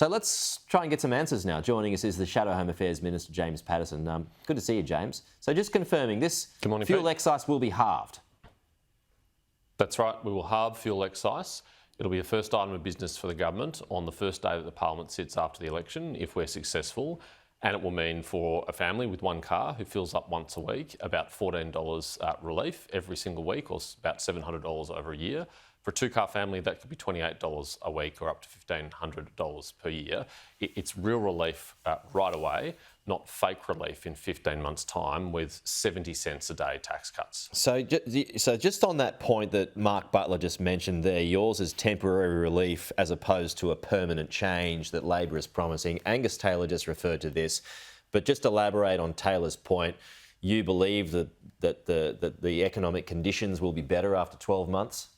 So let's try and get some answers now. Joining us is the Shadow Home Affairs Minister, James Paterson. Good to see you, James. So just confirming, this Good morning, fuel Pete. excise will be halved. That's right. We will halve fuel excise. It'll be a first item of business for the government on the first day that the Parliament sits after the election, if we're successful. And it will mean for a family with one car who fills up once a week, about $14 relief every single week, or about $700 over a year. For a two-car family, that could be $28 a week or up to $1,500 per year. It's real relief right away, not fake relief in 15 months' time with 70 cents a day tax cuts. So just on that point that Mark Butler just mentioned there, yours is temporary relief as opposed to a permanent change that Labor is promising. Angus Taylor just referred to this, but just elaborate on Taylor's point. You believe that the economic conditions will be better after 12 months?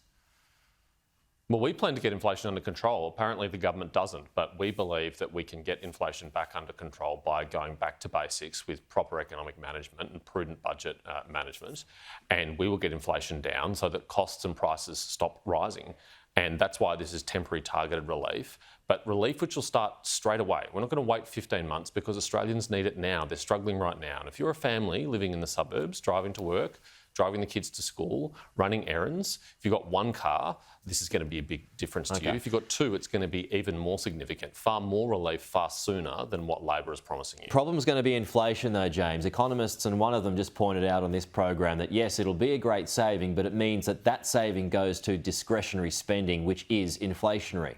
Well, we plan to get inflation under control. Apparently the government doesn't, but we believe that we can get inflation back under control by going back to basics with proper economic management and prudent budget management. And we will get inflation down so that costs and prices stop rising. And that's why this is temporary targeted relief, but relief which will start straight away. We're not going to wait 15 months because Australians need it now. They're struggling right now. And if you're a family living in the suburbs, driving to work, driving the kids to school, running errands, if you've got one car, this is going to be a big difference to you. If you've got two, it's going to be even more significant, far more relief, far sooner than what Labor is promising you. Problem's going to be inflation though, James. Economists, and one of them just pointed out on this program that yes, it'll be a great saving, but it means that that saving goes to discretionary spending, which is inflationary.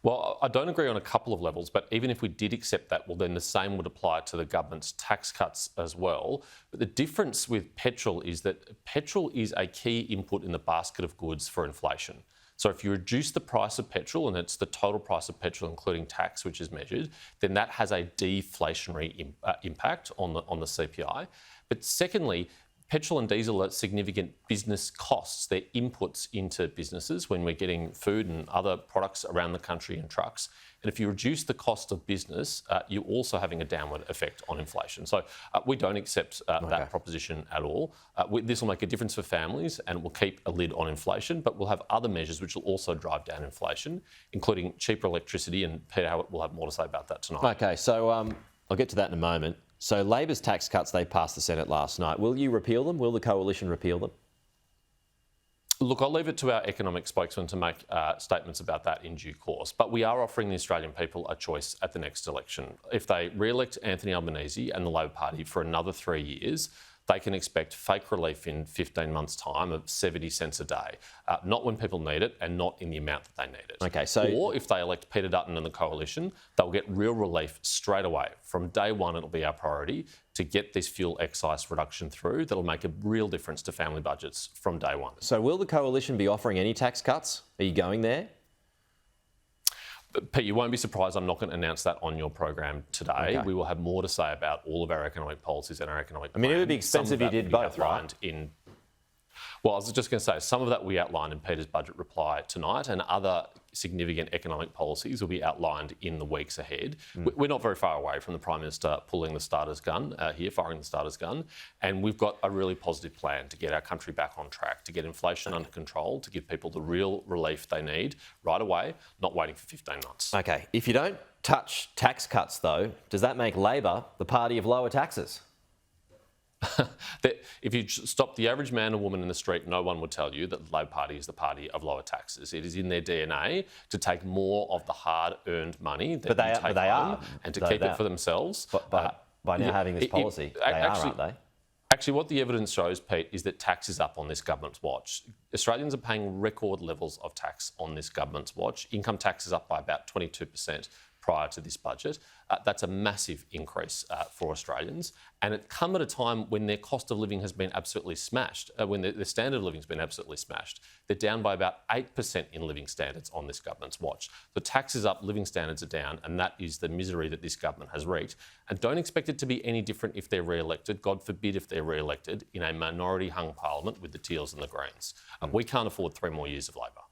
Well, I don't agree on a couple of levels, but even if we did accept that, well, then the same would apply to the government's tax cuts as well. But the difference with petrol is that petrol is a key input in the basket of goods for inflation. So if you reduce the price of petrol, and it's the total price of petrol including tax which is measured, then that has a deflationary impact on the CPI. But secondly, petrol and diesel are significant business costs. They're inputs into businesses when we're getting food and other products around the country in trucks. And if you reduce the cost of business, you're also having a downward effect on inflation. So we don't accept that proposition at all. This will make a difference for families and it will keep a lid on inflation, but we'll have other measures which will also drive down inflation, including cheaper electricity. And Peter Howard will have more to say about that tonight. Okay, so I'll get to that in a moment. So Labor's tax cuts, they passed the Senate last night. Will you repeal them? Will the coalition repeal them? Look, I'll leave it to our economic spokesman to make statements about that in due course. But we are offering the Australian people a choice at the next election. If they re-elect Anthony Albanese and the Labor Party for another 3 years, they can expect fake relief in 15 months' time of 70 cents a day, not when people need it and not in the amount that they need it. Okay, so or if they elect Peter Dutton and the coalition, they'll get real relief straight away. From day one, it'll be our priority to get this fuel excise reduction through. That'll make a real difference to family budgets from day one. So will the coalition be offering any tax cuts? Are you going there? Pete, you won't be surprised I'm not going to announce that on your program today. Okay. We will have more to say about all of our economic policies and our economic plan. I mean, it would be expensive if you did both, right? Well, I was just going to say, some of that we outlined in Peter's budget reply tonight, and other significant economic policies will be outlined in the weeks ahead. We're not very far away from the Prime Minister pulling the starter's gun here, firing the starter's gun, and we've got a really positive plan to get our country back on track, to get inflation under control, to give people the real relief they need right away, not waiting for 15 months. Okay, if you don't touch tax cuts though, does that make Labor the party of lower taxes? If you stop the average man or woman in the street, no one would tell you that the Labor Party is the party of lower taxes. It is in their DNA to take more of the hard-earned money that they take home and to keep it for themselves. But by now having this policy, they are, aren't they? Actually, what the evidence shows, Pete, is that tax is up on this government's watch. Australians are paying record levels of tax on this government's watch. Income tax is up by about 22% prior to this budget. That's a massive increase for Australians, and it come at a time when their cost of living has been absolutely smashed, when their standard of living has been absolutely smashed. They're down by about 8% in living standards on this government's watch. The tax is up, living standards are down, and that is the misery that this government has wreaked. And don't expect it to be any different if they're re-elected. God forbid if they're re-elected in a minority-hung parliament with the Teals and the Greens. We can't afford 3 more years of Labor.